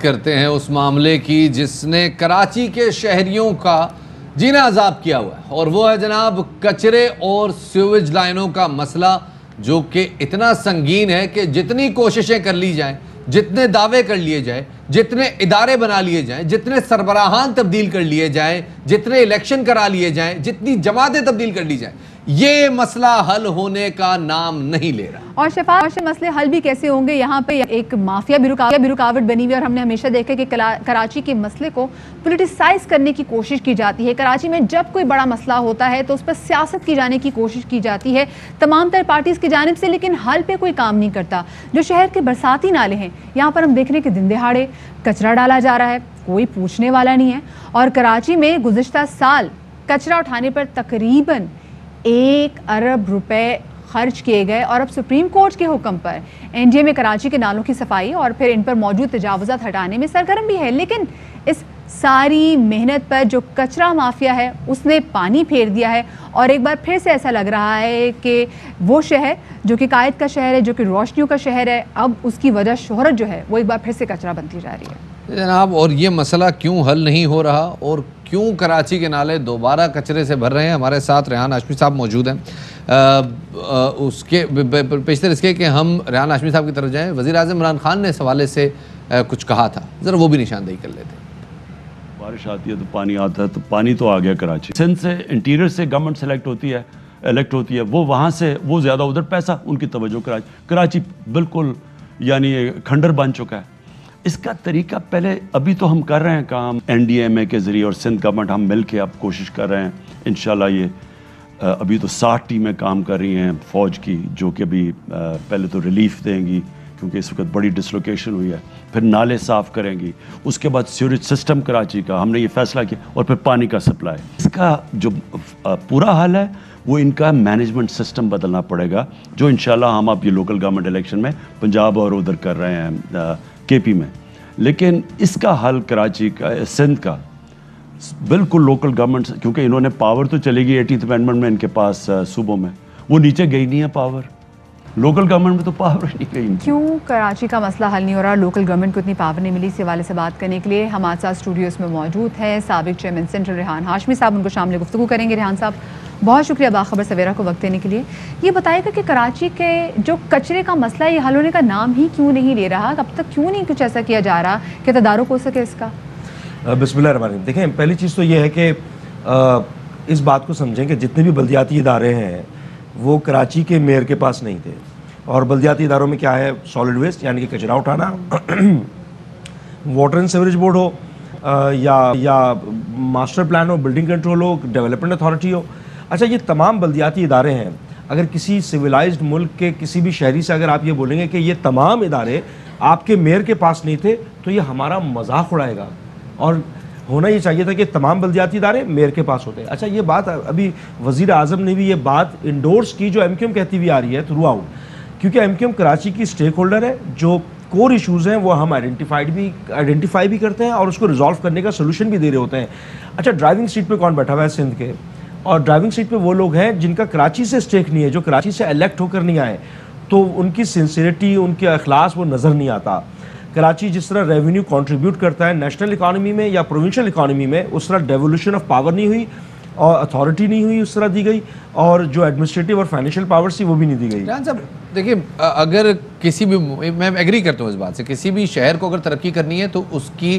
करते हैं उस मामले की जिसने कराची के शहरियों का जीना अजाब किया हुआ है, और वो है जनाब कचरे और सीवेज लाइनों का मसला, जो कि इतना संगीन है कि जितनी कोशिशें कर ली जाएं, जितने दावे कर लिए जाए, जितने इदारे बना लिए जाएं, जितने सरबराहान तब्दील कर लिए जाएं, जितने इलेक्शन करा लिए जाएं, जितनी जमातें तब्दील कर ली जाएं, ये मसला हल होने का नाम नहीं ले रहा। और शफाफ मसले हल भी कैसे होंगे? यहाँ पे एक माफिया भी रुकावट बनी हुई है, और हमने हमेशा देखा कि कराची के मसले को पोलिटिसाइज करने की कोशिश की जाती है। कराची में जब कोई बड़ा मसला होता है तो उस पर सियासत की जाने की कोशिश की जाती है तमाम तर पार्टीज की जानिब से, लेकिन हल पे कोई काम नहीं करता। जो शहर के बरसाती नाले हैं, यहाँ पर हम देख रहे हैं कि दिन दहाड़े कचरा डाला जा रहा है, कोई पूछने वाला नहीं है। और कराची में गुज़िश्ता साल कचरा उठाने पर तकरीबन 1 अरब रुपए खर्च किए गए, और अब सुप्रीम कोर्ट के हुक्म पर एनडीए में कराची के नालों की सफाई और फिर इन पर मौजूद तजावुज़ात हटाने में सरगर्म भी है। लेकिन इस सारी मेहनत पर जो कचरा माफिया है उसने पानी फेर दिया है, और एक बार फिर से ऐसा लग रहा है कि वो शहर जो कि कायद का शहर है, जो कि रोशनियों का शहर है, अब उसकी वजह शोहरत जो है वो एक बार फिर से कचरा बनती जा रही है जनाब। और ये मसला क्यों हल नहीं हो रहा, और क्यों कराची के नाले दोबारा कचरे से भर रहे हैं? हमारे साथ रेहान हाशमी साहब मौजूद हैं। उसके पेशतर इसके कि हम रेहान हाशमी साहब की तरफ जाएं, वज़ीर आज़म इमरान खान ने इस हवाले से कुछ कहा था, ज़रा वो भी निशानदेही कर लेते हैं। बारिश आती है तो पानी आता है, तो पानी तो आ गया कराची। सिंध से इंटीरियर से गवर्नमेंट इलेक्ट होती है, वो वहाँ से वो ज़्यादा उधर पैसा, उनकी तवज्जो कराची बिल्कुल यानी खंडर बन चुका है। इसका तरीका पहले अभी तो हम कर रहे हैं काम एनडीएमए के ज़रिए और सिंध गवर्नमेंट हम मिल के अब कोशिश कर रहे हैं इंशाल्लाह। ये अभी तो 60 टीमें काम कर रही हैं फ़ौज की, जो कि अभी पहले तो रिलीफ देंगी क्योंकि इस वक्त बड़ी डिसलोकेशन हुई है, फिर नाले साफ़ करेंगी, उसके बाद सीवरेज सिस्टम कराची का हमने ये फ़ैसला किया, और फिर पानी का सप्लाई। इसका जो पूरा हल है वो इनका मैनेजमेंट सिस्टम बदलना पड़ेगा, जो इंशाल्लाह हम अब ये लोकल गवर्नमेंट इलेक्शन में पंजाब और उधर कर रहे हैं केपी में। लेकिन इसका हल कराची का सिंध का बिल्कुल लोकल गवर्नमेंट, क्योंकि इन्होंने पावर तो चलेगी 18th अमेंडमेंट में इनके पास सूबों में, वो नीचे गई नहीं है पावर, लोकल गवर्नमेंट में तो पावर नहीं गई। क्यों कराची का मसला हल नहीं हो रहा, लोकल गवर्नमेंट को इतनी पावर नहीं मिली? इस हवाले से बात करने के लिए हमारे साथ स्टूडियोज़ में मौजूद है साबिक चेयरमैन सेंट्रल रेहान हाशमी साहब, उनको शामिल गुफ्तगू करेंगे। रेहान साहब, बहुत शुक्रिया बाखबर सवेरा को वक्त देने के लिए। ये बताएगा कि कराची के जो कचरे का मसला ये हल होने का नाम ही क्यों नहीं ले रहा, अब तक क्यों नहीं कुछ ऐसा किया जा रहा कि तदारुक हो सके इसका? बिस्मिल्लाहिर्रहमानिर्रहीम। देखें, पहली चीज़ तो ये है कि इस बात को समझें कि जितने भी बल्दियाती इदारे हैं वो कराची के मेयर के पास नहीं थे, और बल्दियाती इदारों में क्या है, सॉलिड वेस्ट यानी कि कचरा उठाना, वाटर एंड सीवरेज बोर्ड हो, या मास्टर प्लान हो, बिल्डिंग कंट्रोल हो, डेवलपमेंट अथॉरिटी हो। अच्छा, ये तमाम बल्दियाती इदारे हैं। अगर किसी सिविलाइज्ड मुल्क के किसी भी शहरी से अगर आप ये बोलेंगे कि ये तमाम इदारे आपके मेयर के पास नहीं थे, तो ये हमारा मजाक उड़ाएगा, और होना ये चाहिए था कि तमाम बल्दियाती इदारे मेयर के पास होते हैं। अच्छा, ये बात अभी वज़ीर आज़म ने भी ये बात इंडोर्स की, जो एमक्यूएम कहती हुई आ रही है थ्रू आउट, क्योंकि एमक्यूएम कराची की स्टेक होल्डर है। जो कोर इशूज़ हैं वो हम आइडेंटिफाई भी करते हैं और उसको रिजॉल्व करने का सोल्यूशन भी दे रहे होते हैं। अच्छा, ड्राइविंग सीट पे कौन बैठा हुआ है सिंध के, और ड्राइविंग सीट पे वो लोग हैं जिनका कराची से स्टेक नहीं है, जो कराची से इलेक्ट होकर नहीं आए, तो उनकी सिंसियरिटी, उनके अखलास वो नज़र नहीं आता। कराची जिस तरह रेवेन्यू कंट्रीब्यूट करता है नेशनल इकॉनमी में या प्रोविंशियल इकॉनमी में, उस तरह डेवोल्यूशन ऑफ पावर नहीं हुई और अथॉरिटी नहीं हुई उस तरह दी गई, और जो एडमिनिस्ट्रेटिव और फाइनेंशियल पावर थी वो भी नहीं दी गई। साहब देखिए, अगर किसी भी, मैं एग्री करता हूँ इस बात से, किसी भी शहर को अगर तरक्की करनी है तो उसकी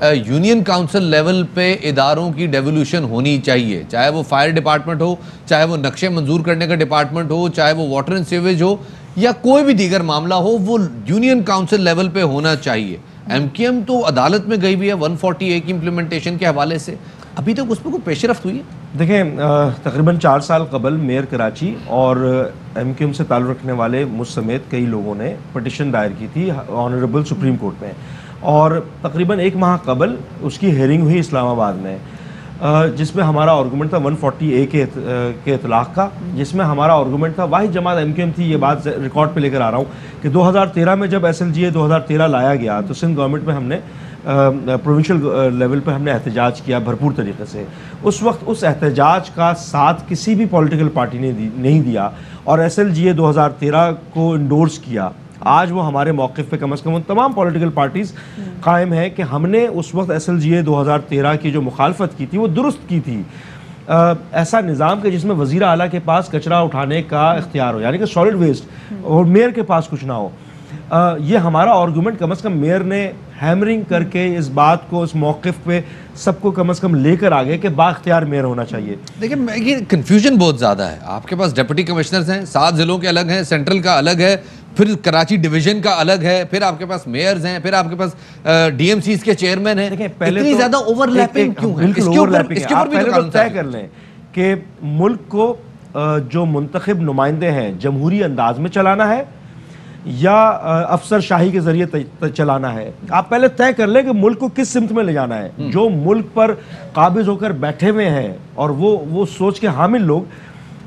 यूनियन काउंसिल लेवल पे इदारों की डेवोल्यूशन होनी चाहिए, चाहे वो फायर डिपार्टमेंट हो, चाहे वो नक्शे मंजूर करने का डिपार्टमेंट हो, चाहे वो वाटर एंड सीवेज हो, या कोई भी दीगर मामला हो, वो यूनियन काउंसिल लेवल पे होना चाहिए। एमक्यूएम तो अदालत में गई हुई है 140A की इम्प्लीमेंटेशन के हवाले से, अभी तक उस पर कोई पेशरफ्त हुई है? देखें, तकरीबन 4 साल कबल मेयर कराची और एमक्यूएम से ताल्लुक़ रखने वाले मुझ समेत कई लोगों ने पटिशन दायर की थी ऑनरेबल सुप्रीम कोर्ट में, और तकरीबन 1 माह कबल उसकी हेयरिंग हुई इस्लामाबाद में, जिसमें हमारा आर्गूमेंट था 140A के इतलाक़ का, जिसमें हमारा आर्गूमेंट था, वाहिद जमात एमक्यूएम थी। ये बात रिकॉर्ड पे लेकर आ रहा हूँ कि 2013 में जब SLGA 2013 लाया गया तो सिंध गवर्नमेंट में हमने प्रोविंशियल लेवल पे हमने एहतजाज किया भरपूर तरीके से। उस वक्त उस एहतजाज का साथ किसी भी पॉलिटिकल पार्टी ने नहीं दिया, और SLGA 2013 को इंडोर्स किया आज वो हमारे मौक़िफ़ पे कम से कम उन तमाम पॉलिटिकल पार्टीज़ कायम है कि हमने उस वक्त SLGA 2013 की जो मुखालफत की थी वो दुरुस्त की थी। ऐसा निज़ाम के जिसमें वज़ीर आला के पास कचरा उठाने का इख्तियार हो, यानी कि सॉलिड वेस्ट, और मेयर के पास कुछ ना हो। ये हमारा आर्गूमेंट कम से कम मेयर ने हैमरिंग करके इस बात को इस मौक़िफ़ पे सबको कम से कम लेकर आ गए कि बाख्तियार मेयर होना चाहिए। देखिए ये कन्फ्यूजन बहुत ज़्यादा है। आपके पास डिप्टी कमिश्नर्स हैं, 7 ज़िलों के अलग हैं, सेंट्रल का अलग है, फिर कराची डिवीजन का अलग है, फिर आपके पास मेयर्स हैं, फिर आपके पास DMCs के चेयरमैन हैं। देखिए पहले इतनी तो ज़्यादा ओवरलैपिंग क्यों है? बिल्कुल इसके ओवरलैपिंग है। ऊपर आप भी पहले तो तो कानून तय कर लें कि मुल्क को जो मुंतखब नुमाइंदे हैं जमहूरी अंदाज में चलाना है या अफसरशाही के जरिए चलाना है। आप पहले तय कर लें कि मुल्क को किस सिमत में ले जाना है। जो मुल्क पर काबिज होकर बैठे हुए हैं और वो सोच के हामिल लोग,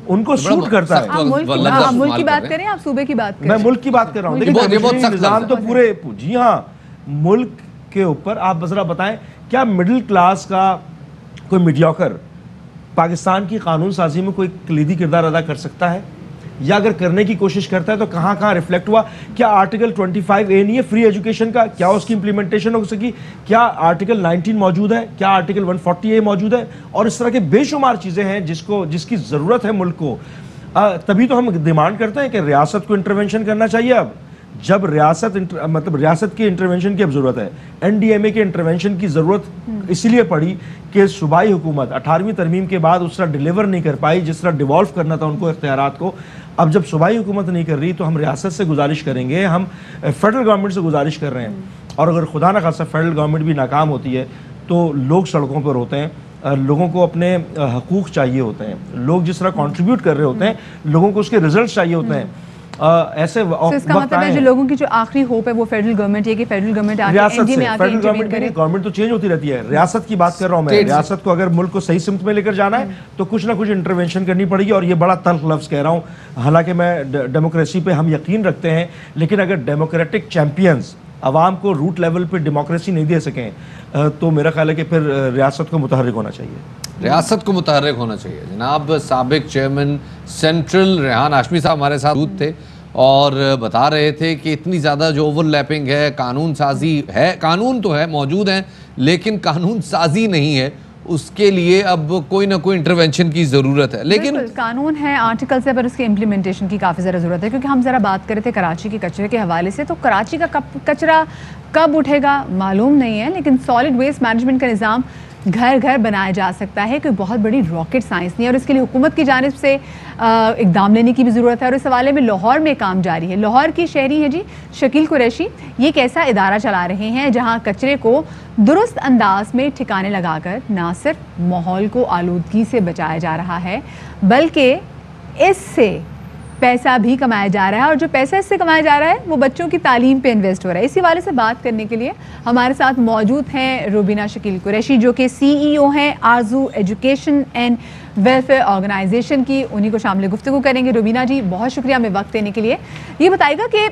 उनको सूट करता है। आप मुल्क की बात करें, आप सूबे की बात करें। मैं मुल्क की बात कर रहा हूँ। देखिए निज़ाम तो पूरे, जी हाँ, मुल्क के ऊपर आप जरा बताएं, क्या मिडिल क्लास का कोई मीडियोकर पाकिस्तान की कानून साजी में कोई कलीदी किरदार अदा कर सकता है? या अगर करने की कोशिश करता है तो कहाँ कहाँ रिफ्लेक्ट हुआ? क्या आर्टिकल 25A नहीं है फ्री एजुकेशन का? क्या उसकी इंप्लीमेंटेशन हो सकी? क्या आर्टिकल 19 मौजूद है? क्या आर्टिकल 140A मौजूद है? और इस तरह के बेशुमार चीज़ें हैं जिसकी ज़रूरत है मुल्क को। तभी तो हम डिमांड करते हैं कि रियासत को इंटरवेंशन करना चाहिए। अब जब रियासत की इंटरवेंशन की अब ज़रूरत है, NDMA के इंटरवेंशन की ज़रूरत इसलिए पड़ी कि सूबाई हुकूमत 18वीं तरमीम के बाद उस तरह डिलीवर नहीं कर पाई जिस तरह डिवॉल्व करना था उनको इख्तियारात को। अब जब सूबाई हुकूमत नहीं कर रही तो हम रियासत से गुजारिश करेंगे, हम फेडरल गवर्नमेंट से गुजारिश कर रहे हैं। और अगर खुदा न खासा फेडरल गवर्नमेंट भी नाकाम होती है तो लोग सड़कों पर होते हैं, लोगों को अपने हकूक़ चाहिए होते हैं, लोग जिस तरह कंट्रीब्यूट कर रहे होते हैं लोगों को उसके रिजल्ट चाहिए होते हैं। ऐसे इसका मतलब है जो लोगों की जो आखिरी होप है वो फेडरल गवर्नमेंट है कि फेडरल गवर्नमेंट फेडरल गवर्नमेंट तो चेंज होती रहती है। रियासत की बात कर रहा हूँ मैं। रियासत को अगर मुल्क को सही सिमत में लेकर जाना है तो कुछ ना कुछ इंटरवेंशन करनी पड़ेगी। और ये बड़ा तल्ख लफ्ज़ कह रहा हूँ, हालांकि मैं डेमोक्रेसी पे हम यकीन रखते हैं, लेकिन अगर डेमोक्रेटिक चैंपियंस आवाम को रूट लेवल पे डेमोक्रेसी नहीं दे सकें तो मेरा ख्याल है कि फिर रियासत को मुतहर्रिक होना चाहिए। रियासत को मुतहर्रिक होना चाहिए। जनाब साबिक चेयरमैन सेंट्रल रेहान हाशमी साहब हमारे साथ मौजूद थे और बता रहे थे कि इतनी ज़्यादा जो ओवरलैपिंग है, कानून साजी है, कानून तो है मौजूद हैं लेकिन कानून साजी नहीं है, उसके लिए अब कोई ना कोई इंटरवेंशन की ज़रूरत है। लेकिन कानून है आर्टिकल से, पर उसके इम्प्लीमेंटेशन की काफ़ी ज़्यादा ज़रूरत है। क्योंकि हम ज़रा बात कर रहे थे कराची के कचरे के हवाले से, तो कराची का कचरा कब उठेगा मालूम नहीं है, लेकिन सॉलिड वेस्ट मैनेजमेंट का निज़ाम घर घर बनाया जा सकता है। कोई बहुत बड़ी रॉकेट साइंस नहीं है और इसके लिए हुकूमत की जानिब से इक़दाम लेने की भी ज़रूरत है। और इस हवाले में लाहौर में काम जारी है। लाहौर की शहरी है जी शकील कुरैशी, ये एक ऐसा इदारा चला रहे हैं जहां कचरे को दुरुस्त अंदाज में ठिकाने लगाकर ना सिर्फ माहौल को आलूदगी से बचाया जा रहा है बल्कि इससे पैसा भी कमाया जा रहा है। और जो पैसा इससे कमाया जा रहा है वो बच्चों की तालीम पे इन्वेस्ट हो रहा है। इसी वाले से बात करने के लिए हमारे साथ मौजूद हैं रुबीना शकील कुरैशी, जो कि CEO हैं आरजू एजुकेशन एंड वेलफेयर ऑर्गेनाइजेशन की। उन्हीं को शामिल गुफ्तगू करेंगे। रुबीना जी बहुत शुक्रिया हमें वक्त देने के लिए। ये बताइएगा कि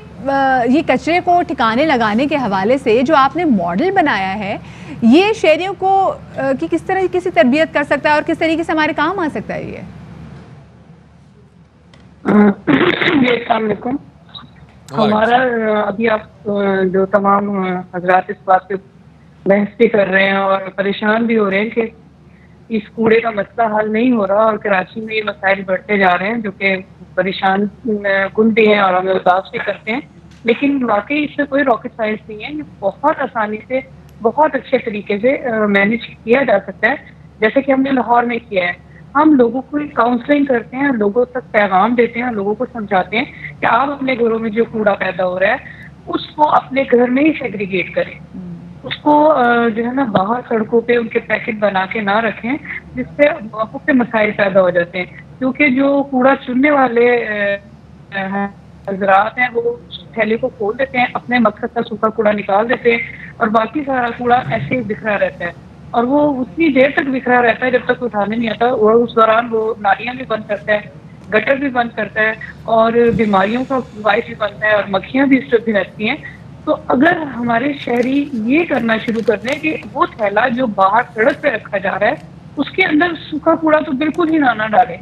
ये कचरे को ठिकाने लगाने के हवाले से जो आपने मॉडल बनाया है, ये शहरियों को कि किस तरह की तरबियत कर सकता है और किस तरीके से हमारे काम आ सकता है? ये अस्सलाम वालेकुम। हमारा अभी आप जो तमाम हजरात इस बात पे बहस भी कर रहे हैं और परेशान भी हो रहे हैं कि इस कूड़े का मसला हल नहीं हो रहा और कराची में ये मसाइल बढ़ते जा रहे हैं जो कि परेशान कुन भी हैं और हमें उदास भी करते हैं। लेकिन वाकई इससे कोई रॉकेट साइंस नहीं है, ये बहुत आसानी से बहुत अच्छे तरीके से मैनेज किया जा सकता है, जैसे कि हमने लाहौर में किया है। हम लोगों को काउंसलिंग करते हैं, लोगों तक पैगाम देते हैं, लोगों को समझाते हैं कि आप अपने घरों में जो कूड़ा पैदा हो रहा है उसको अपने घर में ही सेग्रीगेट करें, उसको जो है ना बाहर सड़कों पे उनके पैकेट बना के ना रखें जिससे बहुत से मसाइल पैदा हो जाते हैं। क्योंकि जो कूड़ा चुनने वाले हजरात हैं वो थैले को खोल देते हैं, अपने मकसद का सूखा कूड़ा निकाल देते हैं और बाकी सारा कूड़ा ऐसे ही बिखरा रहता है और वो उतनी देर तक बिखरा रहता है जब तक उठाने नहीं आता। और उस दौरान वो नालियाँ भी बंद करता है, गटर भी बंद करता है और बीमारियों का बाइस भी बनता है और मक्खियाँ भी इस पर भी रहती हैं। तो अगर हमारे शहरी ये करना शुरू कर दें कि वो थैला जो बाहर सड़क पे रखा जा रहा है उसके अंदर सूखा कूड़ा तो बिल्कुल ही ना डालें।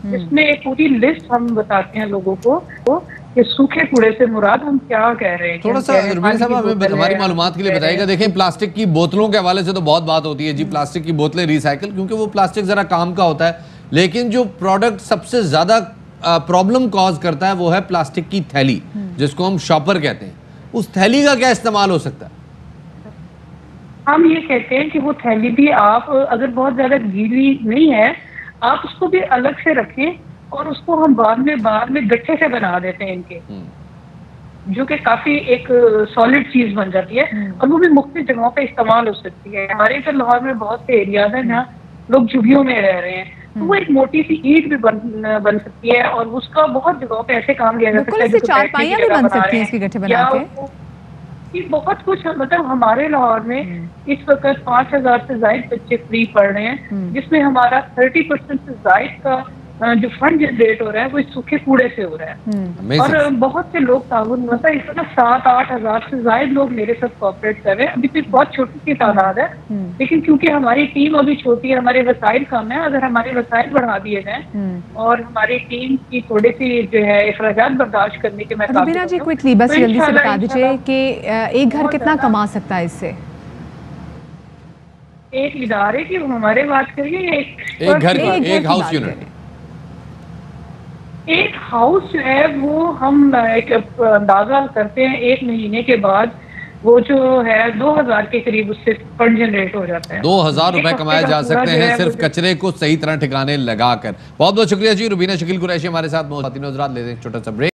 इसमें एक पूरी लिस्ट हम बताते हैं लोगों को कि सूखे कूड़े से मुराद हम क्या कह रहे हैं? थोड़ा सा रुबीना साहब हमें हमारी मालूमात के लिए बताइएगा। देखें, प्लास्टिक की बोतलों के हवाले से तो बहुत बात होती है जी, प्लास्टिक की बोतलें रिसाइकिल, क्योंकि वो प्लास्टिक जरा काम का होता है, लेकिन जो प्रोडक्ट सबसे ज्यादा प्रॉब्लम कॉज करता है वो है प्लास्टिक की थैली, जिसको हम शॉपर कहते हैं। उस थैली का क्या इस्तेमाल हो सकता है? हम ये कहते हैं कि वो थैली भी आप अगर बहुत ज्यादा गीली नहीं है, आप उसको भी अलग से रखें, और उसको हम बाद में गट्ठे से बना देते हैं इनके, जो कि काफी एक सॉलिड चीज बन जाती है, और वो भी मुख्तलिफ जगहों पे इस्तेमाल हो सकती है। हमारे इधर लाहौर में बहुत से एरियाज हैं जहाँ लोग झुग्गियों में रह रहे हैं, तो वो एक मोटी सी ईंट भी बन सकती है, और उसका बहुत जगहों पे ऐसे काम लिया जा सकता है। चारपाइयां भी बन सकती हैं इसके गट्ठे बना के। बहुत कुछ, मतलब हमारे लाहौर में इस वक्त 5000 से ज्यादा बच्चे फ्री पढ़ रहे हैं, जिसमें हमारा 30% से ज्यादा का जो फंड जनरेट हो रहा है वो इस सूखे कूड़े से हो रहा है। और बहुत से लोग ताउन, मतलब इसमें 7-8 हजार से ज्यादा लोग मेरे साथ कोऑपरेट कर रहे हैं। अभी तो बहुत छोटी सी तादाद है, लेकिन क्योंकि हमारी टीम अभी छोटी है, हमारे वसाइल कम है, अगर हमारे वसाइल बढ़ा दिए जाएं और हमारी टीम की थोड़ी सी जो है अखराजात बर्दाश्त करने के, मैं रुबीना जी क्विकली बस जल्दी से बता दीजिए कि एक घर कितना कमा सकता है इससे? एक इदारे की हमारे बात करिए, एक घर की, एक हाउस यूनिट, एक हाउस जो है वो हम एक अंदाजा करते हैं, एक महीने के बाद वो जो है 2000 के करीब उससे फंड जनरेट हो जाता है। 2000 रुपए कमाए जा सकते हैं सिर्फ कचरे को सही तरह ठिकाने लगाकर। बहुत बहुत शुक्रिया जी, रुबीना शकील कुरैशी हमारे साथ मौजूद। लेते हैं छोटा सा ब्रेक।